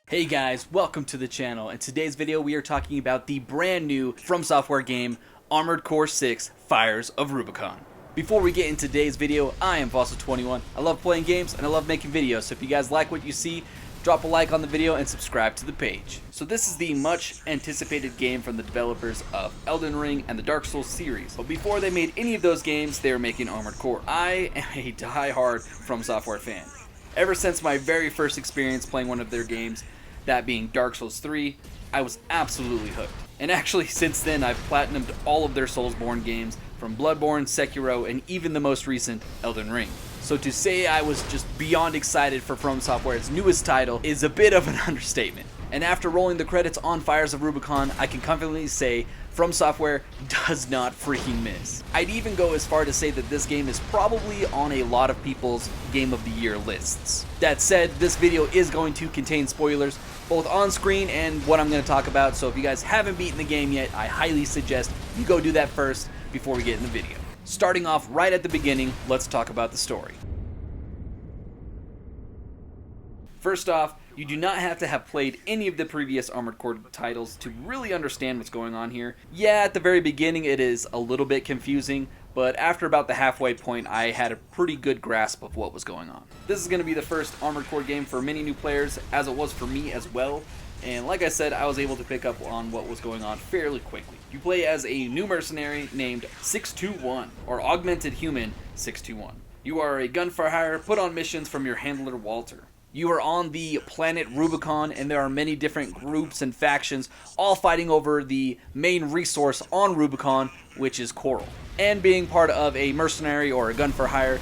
Hey guys, welcome to the channel. In today's video we are talking about the brand new From Software game, Armored Core 6 Fires of Rubicon. Before we get into today's video, I am Fossil21. I love playing games and I love making videos, so if you guys like what you see, drop a like on the video and subscribe to the page. So this is the much anticipated game from the developers of Elden Ring and the Dark Souls series. But before they made any of those games, they were making Armored Core. I am a die-hard From Software fan. Ever since my very first experience playing one of their games, that being Dark Souls 3, I was absolutely hooked. And actually since then I've platinumed all of their Soulsborne games, from Bloodborne, Sekiro, and even the most recent Elden Ring. So to say I was just beyond excited for From Software's newest title is a bit of an understatement. And after rolling the credits on Fires of Rubicon, I can confidently say From Software does not freaking miss. I'd even go as far to say that this game is probably on a lot of people's Game of the Year lists. That said, this video is going to contain spoilers, both on screen and what I'm going to talk about, so if you guys haven't beaten the game yet, I highly suggest you go do that first before we get in the video. Starting off right at the beginning, let's talk about the story. First off, you do not have to have played any of the previous Armored Core titles to really understand what's going on here. Yeah, at the very beginning it is a little bit confusing, but after about the halfway point I had a pretty good grasp of what was going on. This is going to be the first Armored Core game for many new players, as it was for me as well, and like I said, I was able to pick up on what was going on fairly quickly. You play as a new mercenary named 621, or Augmented Human 621. You are a gun for hire, put on missions from your handler Walter. You are on the planet Rubicon, and there are many different groups and factions all fighting over the main resource on Rubicon, which is coral. And being part of a mercenary or a gun for hire,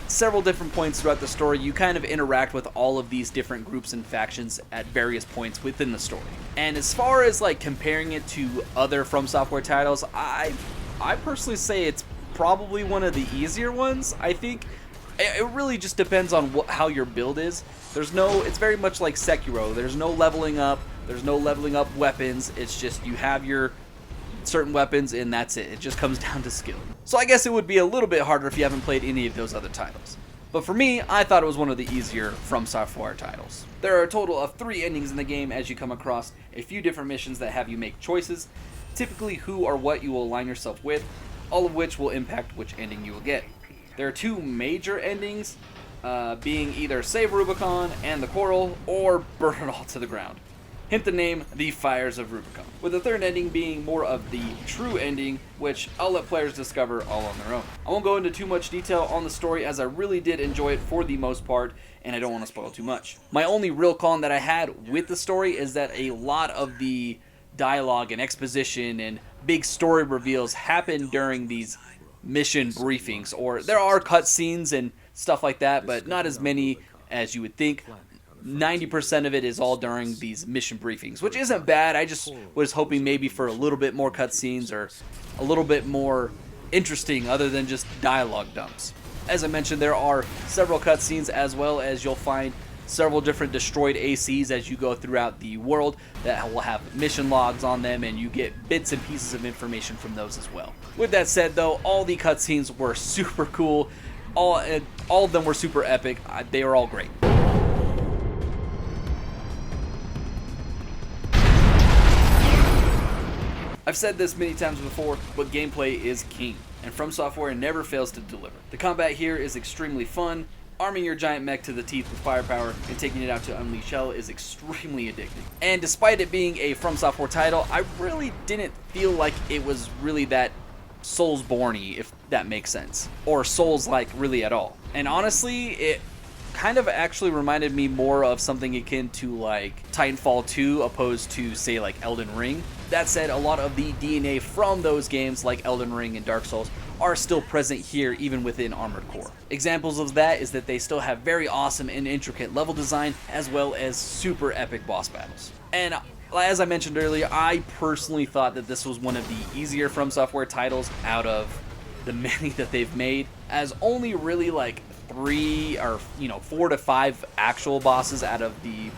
several different points throughout the story you kind of interact with all of these different groups and factions at various points within the story. And as far as like comparing it to other From Software titles, I personally say it's probably one of the easier ones. I think it really just depends on how your build is. It's very much like Sekiro. There's no leveling up. There's no leveling up weapons. It's just you have your certain weapons and that's it. It just comes down to skill. So I guess it would be a little bit harder if you haven't played any of those other titles. But for me, I thought it was one of the easier From Software titles. There are a total of 3 endings in the game as you come across a few different missions that have you make choices, typically who or what you will align yourself with, all of which will impact which ending you will get. There are 2 major endings, being either save Rubicon and the coral, or burn it all to the ground. Hint the name, the Fires of Rubicon. With the 3rd ending being more of the true ending, which I'll let players discover all on their own. I won't go into too much detail on the story as I really did enjoy it for the most part, and I don't want to spoil too much. My only real con that I had with the story is that a lot of the dialogue and exposition and big story reveals happen during these mission briefings, or there are cutscenes and stuff like that, but not as many as you would think. 90% of it is all during these mission briefings, which isn't bad. I just was hoping maybe for a little bit more cutscenes or a little bit more interesting other than just dialogue dumps. As I mentioned, there are several cutscenes, as well as you'll find several different destroyed ACs as you go throughout the world that will have mission logs on them, and you get bits and pieces of information from those as well. With that said though, all the cutscenes were super cool. All of them were super epic. They were all great. I've said this many times before, but gameplay is king, and From Software never fails to deliver. The combat here is extremely fun. Arming your giant mech to the teeth with firepower and taking it out to unleash hell is extremely addicting. And despite it being a From Software title, I really didn't feel like it was really that Soulsborne-y, if that makes sense, or Souls-like really at all. And honestly, it kind of actually reminded me more of something akin to like Titanfall 2 opposed to say like Elden Ring. That said, a lot of the DNA from those games like Elden Ring and Dark Souls are still present here even within Armored Core. Examples of that is that they still have very awesome and intricate level design, as well as super epic boss battles. And as I mentioned earlier, I personally thought that this was one of the easier From Software titles out of the many that they've made, as only really like 4 to 5 actual bosses out of the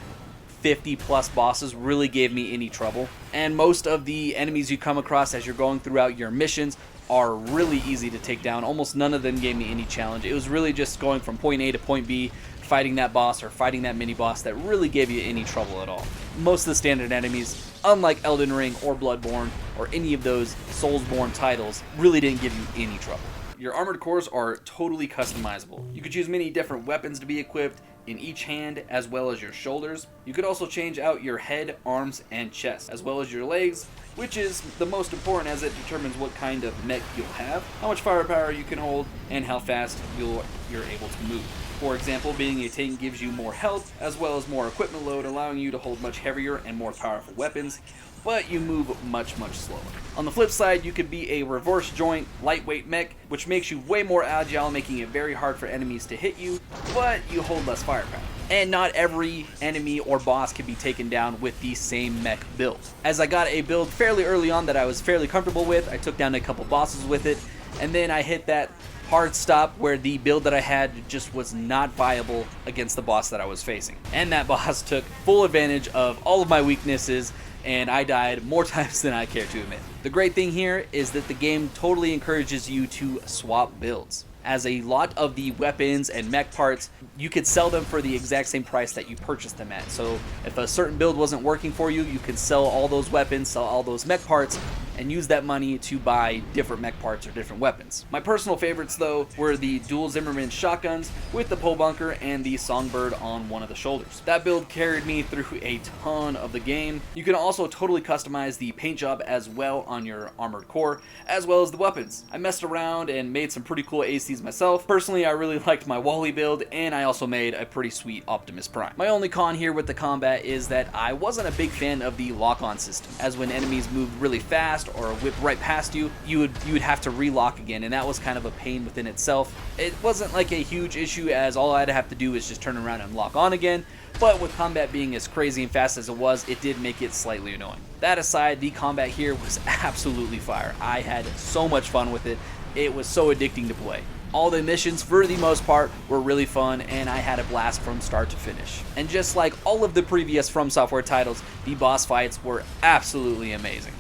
50 plus bosses really gave me any trouble. And most of the enemies you come across as you're going throughout your missions are really easy to take down. Almost none of them gave me any challenge. It was really just going from point A to point B, fighting that boss or fighting that mini boss that really gave you any trouble at all. Most of the standard enemies, unlike Elden Ring or Bloodborne or any of those Soulsborne titles, really didn't give you any trouble. Your armored cores are totally customizable. You could choose many different weapons to be equipped in each hand as well as your shoulders. You could also change out your head, arms, and chest, as well as your legs, which is the most important as it determines what kind of mech you'll have, how much firepower you can hold, and how fast you're able to move. For example, being a tank gives you more health as well as more equipment load, allowing you to hold much heavier and more powerful weapons, but you move much slower. On the flip side, you could be a reverse joint, lightweight mech, which makes you way more agile, making it very hard for enemies to hit you, but you hold less firepower. And not every enemy or boss can be taken down with the same mech build. As I got a build fairly early on that I was fairly comfortable with, I took down a couple bosses with it, and then I hit that hard stop where the build that I had just was not viable against the boss that I was facing. And that boss took full advantage of all of my weaknesses, and I died more times than I care to admit. The great thing here is that the game totally encourages you to swap builds, as a lot of the weapons and mech parts, you could sell them for the exact same price that you purchased them at. So if a certain build wasn't working for you, you could sell all those weapons, sell all those mech parts, and use that money to buy different mech parts or different weapons. My personal favorites though were the dual Zimmerman shotguns with the pole bunker and the songbird on one of the shoulders. That build carried me through a ton of the game. You can also totally customize the paint job as well on your armored core, as well as the weapons. I messed around and made some pretty cool ACs myself. Personally, I really liked my Wally build, and I also made a pretty sweet Optimus Prime. My only con here with the combat is that I wasn't a big fan of the lock-on system, as when enemies moved really fast or whip right past you, you would have to relock again, and that was kind of a pain within itself. It wasn't like a huge issue, as all I'd have to do is just turn around and lock on again, but with combat being as crazy and fast as it was, it did make it slightly annoying. That aside, the combat here was absolutely fire. I had so much fun with it. It was so addicting to play. All the missions, for the most part, were really fun, and I had a blast from start to finish. And just like all of the previous From Software titles, the boss fights were absolutely amazing.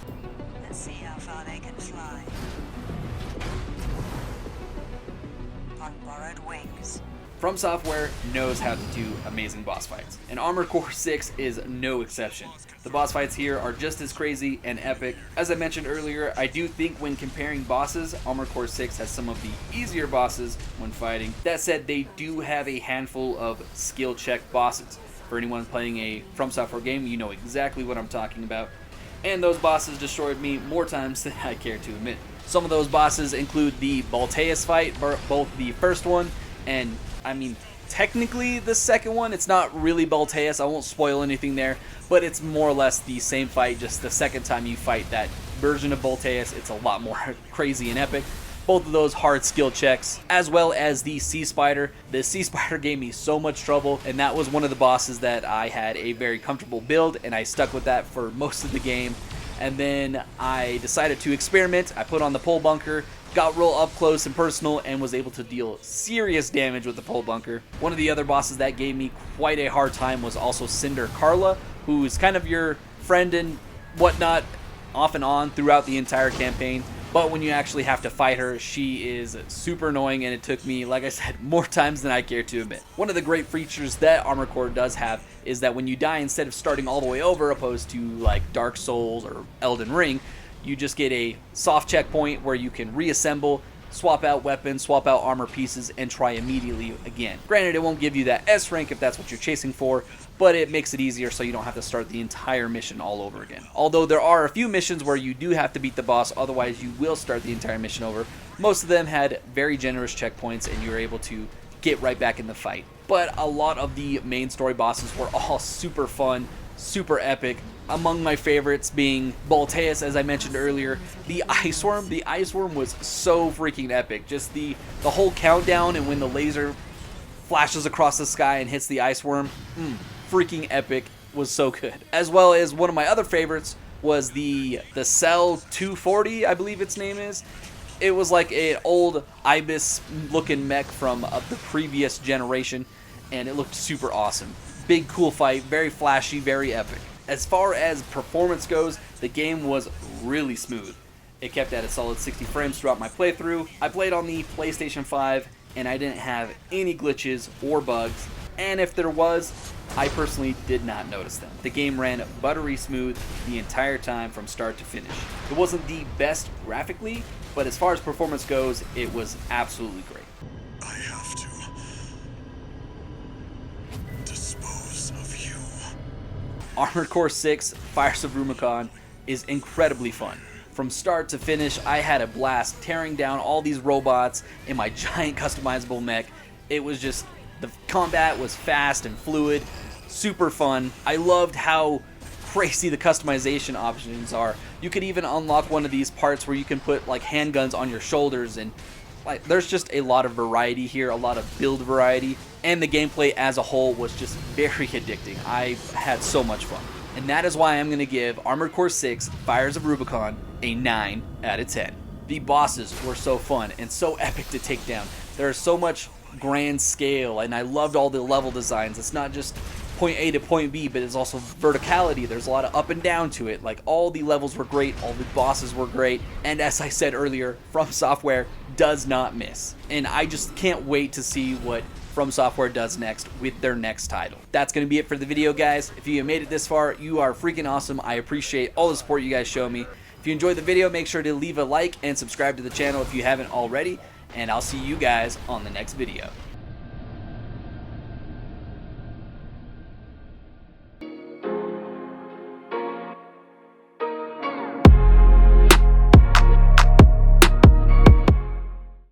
Let's see how far they can fly. On borrowed wings. From Software knows how to do amazing boss fights, and Armored Core 6 is no exception. The boss fights here are just as crazy and epic. As I mentioned earlier, I do think when comparing bosses, Armored Core 6 has some of the easier bosses when fighting. That said, they do have a handful of skill check bosses. For anyone playing a From Software game, you know exactly what I'm talking about. And those bosses destroyed me more times than I care to admit. Some of those bosses include the Balteus fight, both the first one and, technically the second one. It's not really Balteus, I won't spoil anything there, but it's more or less the same fight, just the second time you fight that version of Balteus, it's a lot more crazy and epic. Both of those hard skill checks, as well as the Sea Spider. The Sea Spider gave me so much trouble, and that was one of the bosses that I had a very comfortable build, and I stuck with that for most of the game. And then I decided to experiment. I put on the pole bunker, got real up close and personal, and was able to deal serious damage with the pole bunker. One of the other bosses that gave me quite a hard time was also Cinder Carla, who's kind of your friend and whatnot off and on throughout the entire campaign. But when you actually have to fight her, she is super annoying, and it took me, like I said, more times than I care to admit. One of the great features that Armored Core does have is that when you die, instead of starting all the way over, opposed to like Dark Souls or Elden Ring, you just get a soft checkpoint where you can reassemble, swap out weapons, swap out armor pieces, and try immediately again. Granted, it won't give you that S rank if that's what you're chasing for, but it makes it easier so you don't have to start the entire mission all over again. Although there are a few missions where you do have to beat the boss, otherwise you will start the entire mission over. Most of them had very generous checkpoints, and you were able to get right back in the fight. But a lot of the main story bosses were all super fun, super epic. Among my favorites being Balteus, as I mentioned earlier. The Ice Worm. The Ice Worm was so freaking epic. Just the whole countdown, and when the laser flashes across the sky and hits the Ice Worm, freaking epic, was so good. As well as one of my other favorites was the Cell 240, I believe its name is. It was like an old Ibis looking mech from the previous generation, and it looked super awesome. Big cool fight, very flashy, very epic. As far as performance goes, the game was really smooth. It kept at a solid 60 frames throughout my playthrough. I played on the PlayStation 5, and I didn't have any glitches or bugs, and if there was, I personally did not notice them. The game ran buttery smooth the entire time from start to finish. It wasn't the best graphically, but as far as performance goes, it was absolutely great. I have to dispose of you. Armored Core 6 Fires of Rubicon is incredibly fun. From start to finish, I had a blast tearing down all these robots in my giant customizable mech. It was just, the combat was fast and fluid, super fun. I loved how crazy the customization options are. You could even unlock one of these parts where you can put like handguns on your shoulders, and like there's just a lot of variety here, a lot of build variety, and the gameplay as a whole was just very addicting. I had so much fun. And that is why I'm going to give Armored Core 6 Fires of Rubicon a 9 out of 10. The bosses were so fun and so epic to take down. There's so much grand scale, and I loved all the level designs. It's not just point A to point B, but it's also verticality. There's a lot of up and down to it. Like, all the levels were great, all the bosses were great, and as I said earlier, From Software does not miss. And I just can't wait to see what From Software does next with their next title. That's going to be it for the video, guys. If you have made it this far, you are freaking awesome. I appreciate all the support you guys show me. If you enjoyed the video, make sure to leave a like and subscribe to the channel if you haven't already, and I'll see you guys on the next video.